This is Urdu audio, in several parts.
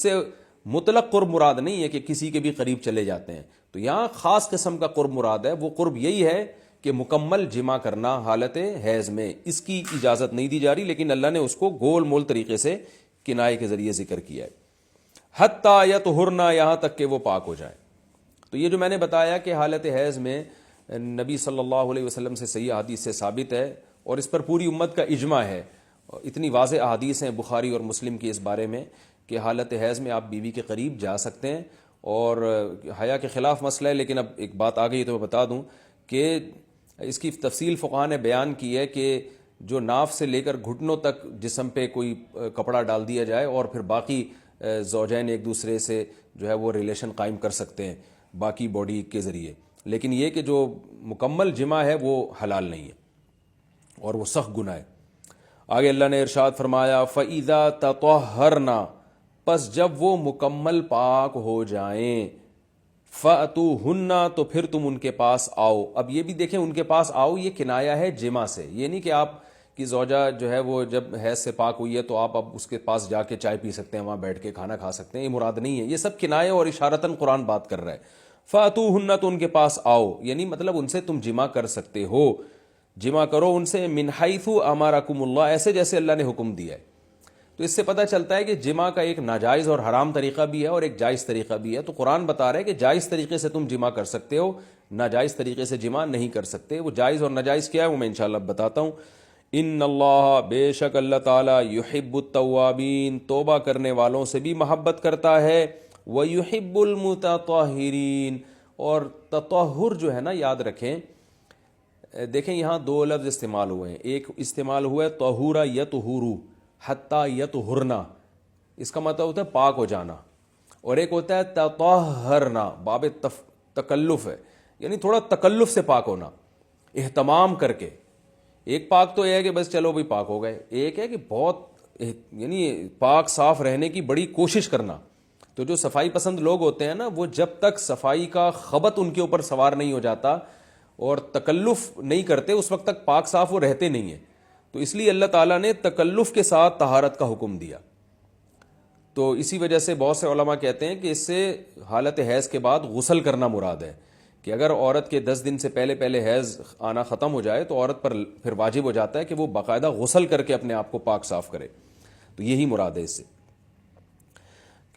سے مطلق قرب مراد نہیں ہے کہ کسی کے بھی قریب چلے جاتے ہیں. تو یہاں خاص قسم کا قرب مراد ہے. وہ قرب یہی ہے کہ مکمل جمع کرنا حالت حیض میں، اس کی اجازت نہیں دی جا رہی، لیکن اللہ نے اس کو گول مول طریقے سے کنائے کے ذریعے ذکر کیا ہے. حتیٰ یطہرنا، یہاں تک کہ وہ پاک ہو جائیں. تو یہ جو میں نے بتایا کہ حالت حیض میں نبی صلی اللہ علیہ وسلم سے صحیح احادیث سے ثابت ہے، اور اس پر پوری امت کا اجماع ہے. اتنی واضح احادیث ہیں بخاری اور مسلم کی اس بارے میں کہ حالت حیض میں آپ بیوی کے قریب جا سکتے ہیں. اور حیا کے خلاف مسئلہ ہے، لیکن اب ایک بات آ گئی تو میں بتا دوں کہ اس کی تفصیل فقہاء نے بیان کی ہے کہ جو ناف سے لے کر گھٹنوں تک جسم پہ کوئی کپڑا ڈال دیا جائے اور پھر باقی زوجین ایک دوسرے سے جو ہے وہ ریلیشن قائم کر سکتے ہیں باقی باڈی کے ذریعے، لیکن یہ کہ جو مکمل جمع ہے وہ حلال نہیں ہے اور وہ سخت گناہ ہے. آگے اللہ نے ارشاد فرمایا فَإِذَا تَطَهَّرْنَا، پس جب وہ مکمل پاک ہو جائیں، فَأْتُوهُنَّ، تو پھر تم ان کے پاس آؤ. اب یہ بھی دیکھیں ان کے پاس آؤ یہ کنایا ہے جمع سے، یہ نہیں کہ آپ کی زوجہ جو ہے وہ جب حیض سے پاک ہوئی ہے تو آپ اب اس کے پاس جا کے چائے پی سکتے ہیں، وہاں بیٹھ کے کھانا کھا سکتے ہیں، یہ مراد نہیں ہے. یہ سب کنایا اور اشارتاً قرآن بات کر رہا ہے. فَأْتُوهُنَّ، تو ان کے پاس آؤ، یعنی مطلب ان سے تم جمع کر سکتے ہو، جمع کرو ان سے، من حیث امرکم اللہ، ایسے جیسے اللہ نے حکم دیا ہے. تو اس سے پتہ چلتا ہے کہ جمع کا ایک ناجائز اور حرام طریقہ بھی ہے اور ایک جائز طریقہ بھی ہے. تو قرآن بتا رہا ہے کہ جائز طریقے سے تم جمع کر سکتے ہو، ناجائز طریقے سے جمع نہیں کر سکتے. وہ جائز اور ناجائز کیا ہے وہ میں انشاءاللہ بتاتا ہوں. ان اللہ، بے شک اللہ تعالیٰ، یحب التوابین، توبہ کرنے والوں سے بھی محبت کرتا ہے، ویحب المتطہرین، اور تطہر جو ہے نا یاد رکھیں، دیکھیں یہاں دو لفظ استعمال ہوئے ہیں. ایک استعمال ہوا ہے طہورا یطہرو، حتیٰ یطہرنا، اس کا مطلب ہوتا ہے پاک ہو جانا، اور ایک ہوتا ہے تطہرنا، باب تکلف ہے، یعنی تھوڑا تکلف سے پاک ہونا، اہتمام کر کے. ایک پاک تو یہ ہے کہ بس چلو بھی پاک ہو گئے، ایک ہے کہ بہت یعنی پاک صاف رہنے کی بڑی کوشش کرنا. تو جو صفائی پسند لوگ ہوتے ہیں نا، وہ جب تک صفائی کا خبط ان کے اوپر سوار نہیں ہو جاتا اور تکلف نہیں کرتے اس وقت تک پاک صاف وہ رہتے نہیں ہیں. تو اس لیے اللہ تعالیٰ نے تکلف کے ساتھ طہارت کا حکم دیا. تو اسی وجہ سے بہت سے علماء کہتے ہیں کہ اس سے حالت حیض کے بعد غسل کرنا مراد ہے، کہ اگر عورت کے 10 دن سے پہلے حیض آنا ختم ہو جائے تو عورت پر پھر واجب ہو جاتا ہے کہ وہ باقاعدہ غسل کر کے اپنے آپ کو پاک صاف کرے. تو یہی مراد ہے اس سے.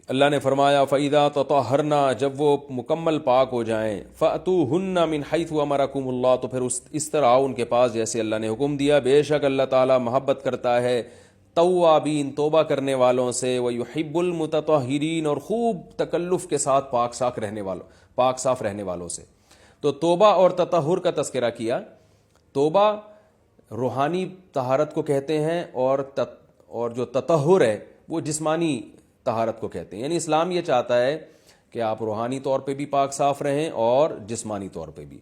اللہ نے فرمایا فَإِذَا تَطَهَّرْنَا، جب وہ مکمل پاک ہو جائیں، فَأْتُوهُنَّ مِنْ حَيْثُ أَمَرَكُمُ اللَّهُ، تو پھر اس طرح آؤ ان کے پاس جیسے اللہ نے حکم دیا. بے شک اللہ تعالیٰ محبت کرتا ہے توابین، توبہ کرنے والوں سے، وَيُحِبُّ الْمُتَطَهِّرِينَ، اور خوب تکلف کے ساتھ پاک صاف رہنے والوں سے. تو توبہ اور تطہر کا تذکرہ کیا. توبہ روحانی طہارت کو کہتے ہیں، اور جو تطہر ہے وہ جسمانی طہارت کو کہتے ہیں. یعنی اسلام یہ چاہتا ہے کہ آپ روحانی طور پہ بھی پاک صاف رہیں اور جسمانی طور پہ بھی.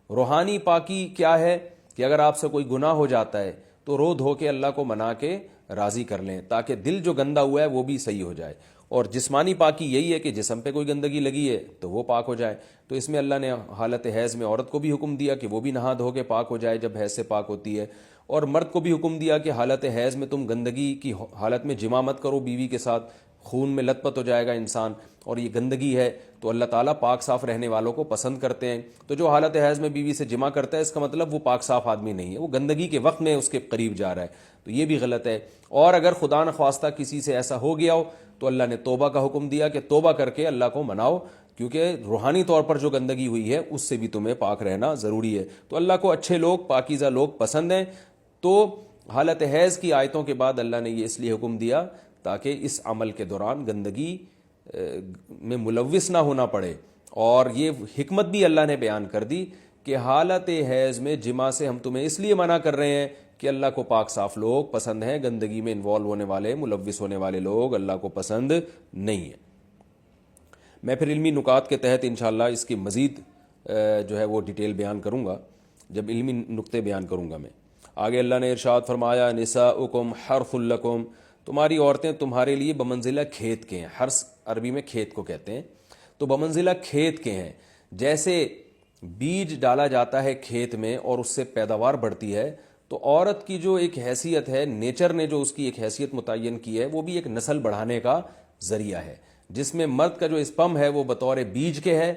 روحانی پاکی کیا ہے کہ اگر آپ سے کوئی گناہ ہو جاتا ہے تو رو دھو کے اللہ کو منا کے راضی کر لیں تاکہ دل جو گندا ہوا ہے وہ بھی صحیح ہو جائے. اور جسمانی پاکی یہی ہے کہ جسم پہ کوئی گندگی لگی ہے تو وہ پاک ہو جائے. تو اس میں اللہ نے حالت حیض میں عورت کو بھی حکم دیا کہ وہ بھی نہا دھو کے پاک ہو جائے جب حیض سے پاک ہوتی ہے، اور مرد کو بھی حکم دیا کہ حالت حیض میں تم گندگی کی حالت میں جمع مت کرو بیوی کے ساتھ، خون میں لت پت ہو جائے گا انسان، اور یہ گندگی ہے. تو اللہ تعالیٰ پاک صاف رہنے والوں کو پسند کرتے ہیں. تو جو حالت حیض میں بیوی سے جمع کرتا ہے اس کا مطلب وہ پاک صاف آدمی نہیں ہے، وہ گندگی کے وقت میں اس کے قریب جا رہا ہے. تو یہ بھی غلط ہے. اور اگر خدا نخواستہ کسی سے ایسا ہو گیا ہو تو اللہ نے توبہ کا حکم دیا کہ توبہ کر کے اللہ کو مناؤ، کیونکہ روحانی طور پر جو گندگی ہوئی ہے اس سے بھی تمہیں پاک رہنا ضروری ہے. تو اللہ کو اچھے لوگ، پاکیزہ لوگ پسند ہیں. تو حالت حیض کی آیتوں کے بعد اللہ نے یہ اس لیے حکم دیا تاکہ اس عمل کے دوران گندگی میں ملوث نہ ہونا پڑے. اور یہ حکمت بھی اللہ نے بیان کر دی کہ حالت حیض میں جمع سے ہم تمہیں اس لیے منع کر رہے ہیں کہ اللہ کو پاک صاف لوگ پسند ہیں، گندگی میں انوالو ہونے والے، ملوث ہونے والے لوگ اللہ کو پسند نہیں ہیں. میں پھر علمی نکات کے تحت انشاءاللہ اس کی مزید جو ہے وہ ڈیٹیل بیان کروں گا جب علمی نقطے بیان کروں گا میں. آگے اللہ نے ارشاد فرمایا نساؤکم حرث لکم، تمہاری عورتیں تمہارے لیے بمنزلہ کھیت کے ہیں. حرث عربی میں کھیت کو کہتے ہیں. تو بمنزلہ کھیت کے ہیں. جیسے بیج ڈالا جاتا ہے کھیت میں اور اس سے پیداوار بڑھتی ہے، تو عورت کی جو ایک حیثیت ہے، نیچر نے جو اس کی ایک حیثیت متعین کی ہے، وہ بھی ایک نسل بڑھانے کا ذریعہ ہے. جس میں مرد کا جو اسپم ہے وہ بطور بیج کے ہے